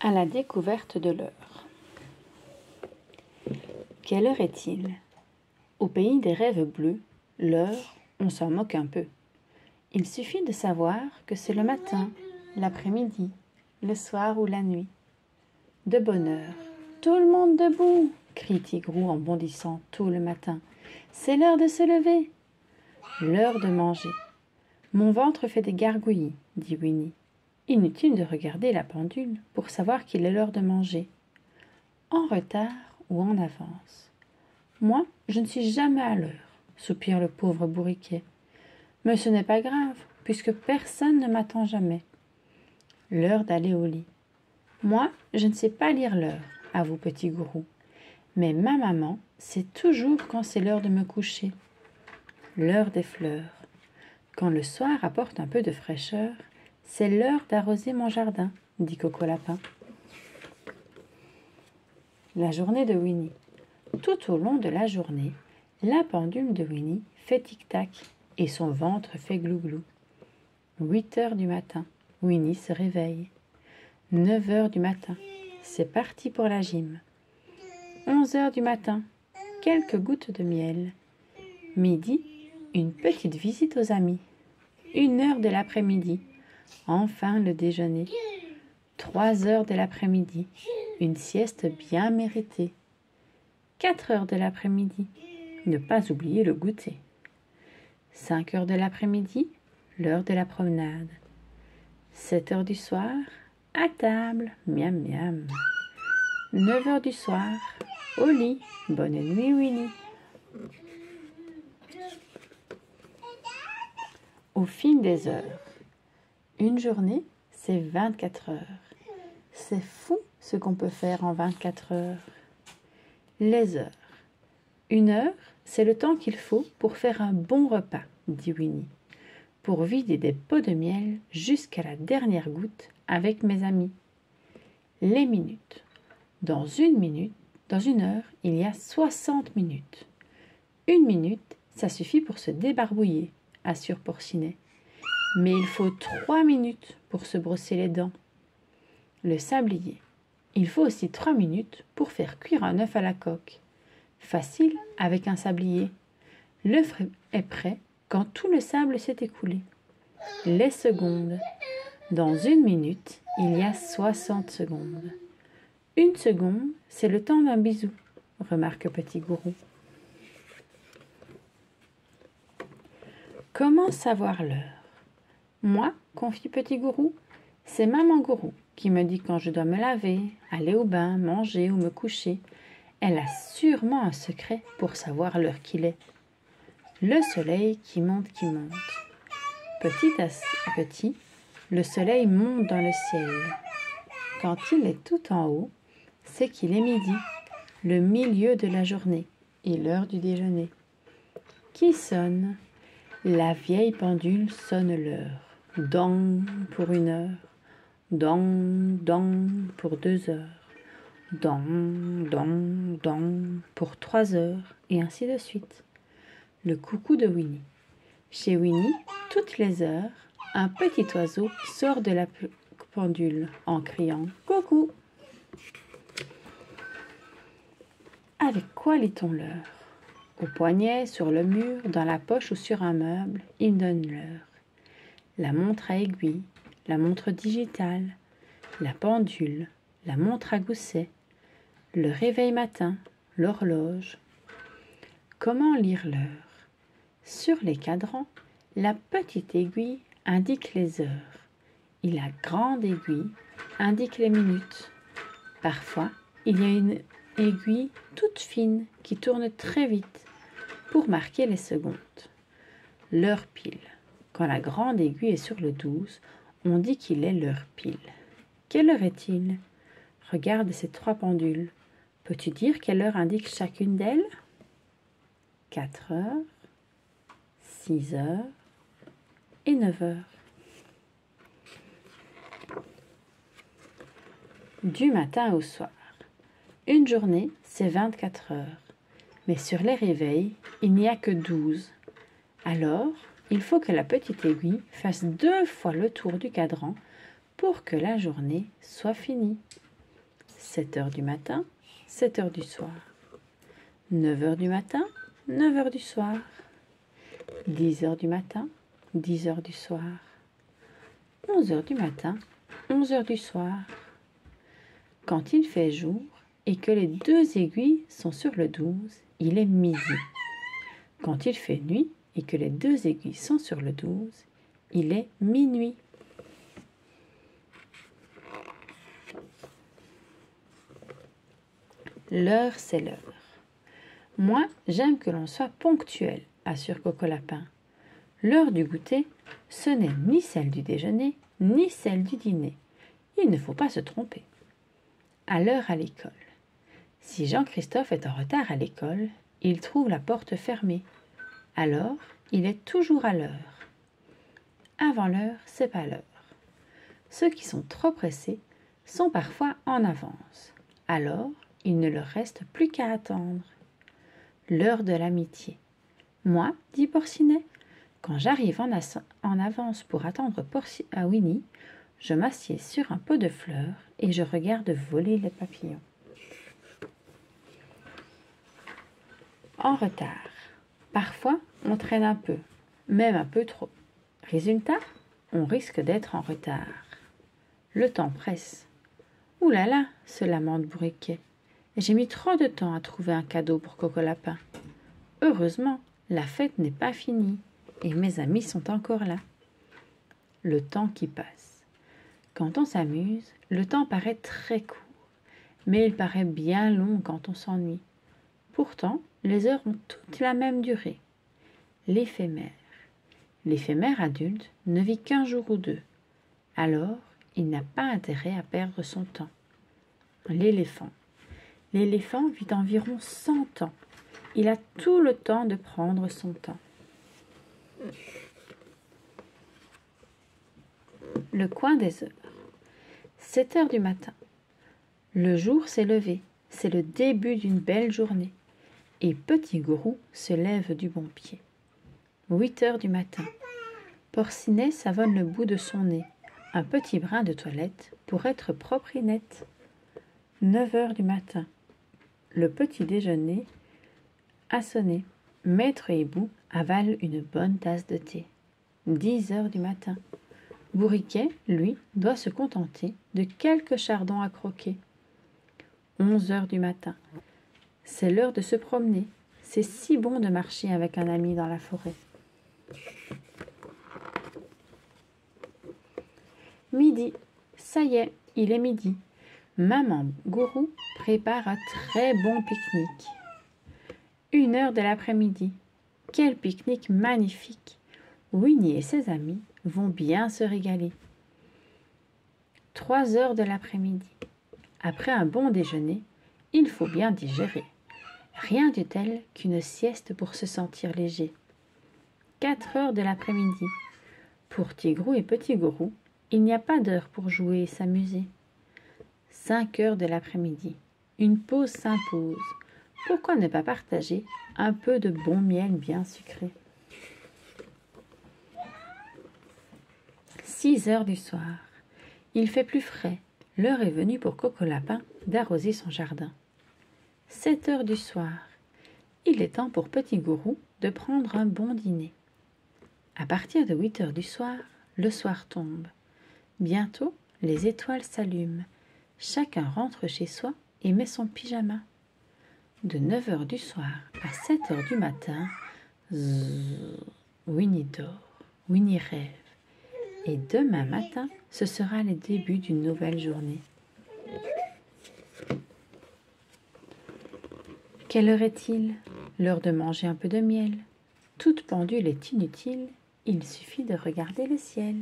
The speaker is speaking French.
À la découverte de l'heure. Quelle heure est-il? Au pays des rêves bleus, l'heure, on s'en moque un peu. Il suffit de savoir que c'est le matin, l'après-midi, le soir ou la nuit. De bonne heure. Tout le monde debout, crie Tigrou en bondissant tout le matin. C'est l'heure de se lever. L'heure de manger. Mon ventre fait des gargouillis, dit Winnie. Inutile de regarder la pendule pour savoir qu'il est l'heure de manger. En retard ou en avance. Moi, je ne suis jamais à l'heure, soupire le pauvre bourriquet. Mais ce n'est pas grave, puisque personne ne m'attend jamais. L'heure d'aller au lit. Moi, je ne sais pas lire l'heure, avoue Petit Gourou. Mais ma maman sait toujours quand c'est l'heure de me coucher. L'heure des fleurs. Quand le soir apporte un peu de fraîcheur, c'est l'heure d'arroser mon jardin, dit Coco Lapin. La journée de Winnie. Tout au long de la journée, la pendule de Winnie fait tic-tac et son ventre fait glou-glou. 8 heures du matin, Winnie se réveille. 9 heures du matin, c'est parti pour la gym. 11 heures du matin, quelques gouttes de miel. Midi, une petite visite aux amis. 1 heure de l'après-midi, enfin le déjeuner. 3 heures de l'après-midi, une sieste bien méritée. 4 heures de l'après-midi, ne pas oublier le goûter. 5 heures de l'après-midi, l'heure de la promenade. 7 heures du soir, à table, miam miam. 9 heures du soir, au lit, bonne nuit Winnie. Au fil des heures. Une journée, c'est 24 heures. C'est fou ce qu'on peut faire en 24 heures. Les heures. 1 heure, c'est le temps qu'il faut pour faire un bon repas, dit Winnie. Pour vider des pots de miel jusqu'à la dernière goutte avec mes amis. Les minutes. Dans une heure, il y a 60 minutes. 1 minute, ça suffit pour se débarbouiller, assure Porcinet. Mais il faut 3 minutes pour se brosser les dents. Le sablier. Il faut aussi 3 minutes pour faire cuire un œuf à la coque. Facile avec un sablier. L'œuf est prêt quand tout le sable s'est écoulé. Les secondes. Dans 1 minute, il y a 60 secondes. 1 seconde, c'est le temps d'un bisou, remarque Petit Gourou. Comment savoir l'heure? Moi, confie Petit Gourou, c'est Maman Gourou qui me dit quand je dois me laver, aller au bain, manger ou me coucher. Elle a sûrement un secret pour savoir l'heure qu'il est. Le soleil qui monte, Petit à petit, le soleil monte dans le ciel. Quand il est tout en haut, c'est qu'il est midi, le milieu de la journée et l'heure du déjeuner. Qui sonne? La vieille pendule sonne l'heure. Dong pour 1 heure. Dong, dong pour 2 heures. Dong, dong, dong pour 3 heures, et ainsi de suite. Le coucou de Winnie. Chez Winnie, toutes les heures, un petit oiseau sort de la pendule en criant « Coucou !» Avec quoi lit-on l'heure? Au poignet, sur le mur, dans la poche ou sur un meuble, il donne l'heure. La montre à aiguille, la montre digitale, la pendule, la montre à gousset, le réveil matin, l'horloge. Comment lire l'heure? Sur les cadrans, la petite aiguille indique les heures et la grande aiguille indique les minutes. Parfois, il y a une aiguille toute fine qui tourne très vite pour marquer les secondes. L'heure pile. Quand la grande aiguille est sur le 12, on dit qu'il est l'heure pile. Quelle heure est-il? Regarde ces 3 pendules. Peux-tu dire quelle heure indique chacune d'elles? 4 heures, 6 heures et 9 heures. Du matin au soir. Une journée, c'est 24 heures. Mais sur les réveils, il n'y a que 12. Alors, il faut que la petite aiguille fasse 2 fois le tour du cadran pour que la journée soit finie. 7 heures du matin, 7 heures du soir. 9 heures du matin, 9 heures du soir. 10 heures du matin, 10 heures du soir. 11 heures du matin, 11 heures du soir. Quand il fait jour et que les deux aiguilles sont sur le 12, il est midi. Quand il fait nuit et que les deux aiguilles sont sur le 12, il est minuit. L'heure, c'est l'heure. Moi, j'aime que l'on soit ponctuel, assure Coco Lapin. L'heure du goûter, ce n'est ni celle du déjeuner, ni celle du dîner. Il ne faut pas se tromper. À l'heure à l'école. Si Jean-Christophe est en retard à l'école, il trouve la porte fermée. Alors, il est toujours à l'heure. Avant l'heure, c'est pas l'heure. Ceux qui sont trop pressés sont parfois en avance. Alors, il ne leur reste plus qu'à attendre. L'heure de l'amitié. Moi, dit Porcinet, quand j'arrive en avance pour attendre Winnie, je m'assieds sur un pot de fleurs et je regarde voler les papillons. En retard. Parfois, on traîne un peu, même un peu trop. Résultat, on risque d'être en retard. Le temps presse. « Ouh là là !» se lamente Bourriquet. « J'ai mis trop de temps à trouver un cadeau pour Coco Lapin. Heureusement, la fête n'est pas finie et mes amis sont encore là. » Le temps qui passe. Quand on s'amuse, le temps paraît très court, mais il paraît bien long quand on s'ennuie. Pourtant, les heures ont toutes la même durée. L'éphémère. L'éphémère adulte ne vit qu'un jour ou deux. Alors, il n'a pas intérêt à perdre son temps. L'éléphant. L'éléphant vit environ 100 ans. Il a tout le temps de prendre son temps. Le coin des heures. 7 heures du matin. Le jour s'est levé. C'est le début d'une belle journée. Et Petit Gourou se lève du bon pied. 8 heures du matin. Porcinet savonne le bout de son nez. Un petit brin de toilette pour être propre et net. 9 heures du matin. Le petit déjeuner a sonné. Maître Hibou avale une bonne tasse de thé. 10 heures du matin. Bourriquet, lui, doit se contenter de quelques chardons à croquer. 11 heures du matin. C'est l'heure de se promener. C'est si bon de marcher avec un ami dans la forêt. Midi. Ça y est, il est midi. Maman Gourou prépare un très bon pique-nique. 1 heure de l'après-midi. Quel pique-nique magnifique! Winnie et ses amis vont bien se régaler. 3 heures de l'après-midi. Après un bon déjeuner, il faut bien digérer. Rien de tel qu'une sieste pour se sentir léger. 4 heures de l'après-midi. Pour Tigrou et Petit Gourou, il n'y a pas d'heure pour jouer et s'amuser. 5 heures de l'après-midi. Une pause s'impose. Pourquoi ne pas partager un peu de bon miel bien sucré? 6 heures du soir. Il fait plus frais. L'heure est venue pour Coco Lapin d'arroser son jardin. 7 heures du soir. Il est temps pour Petit Gourou de prendre un bon dîner. À partir de 8 heures du soir, le soir tombe. Bientôt, les étoiles s'allument. Chacun rentre chez soi et met son pyjama. De 9 heures du soir à 7 heures du matin, Winnie dort, Winnie rêve. Et demain matin, ce sera le début d'une nouvelle journée. Quelle heure est-il? L'heure de manger un peu de miel. Toute pendule est inutile, il suffit de regarder le ciel.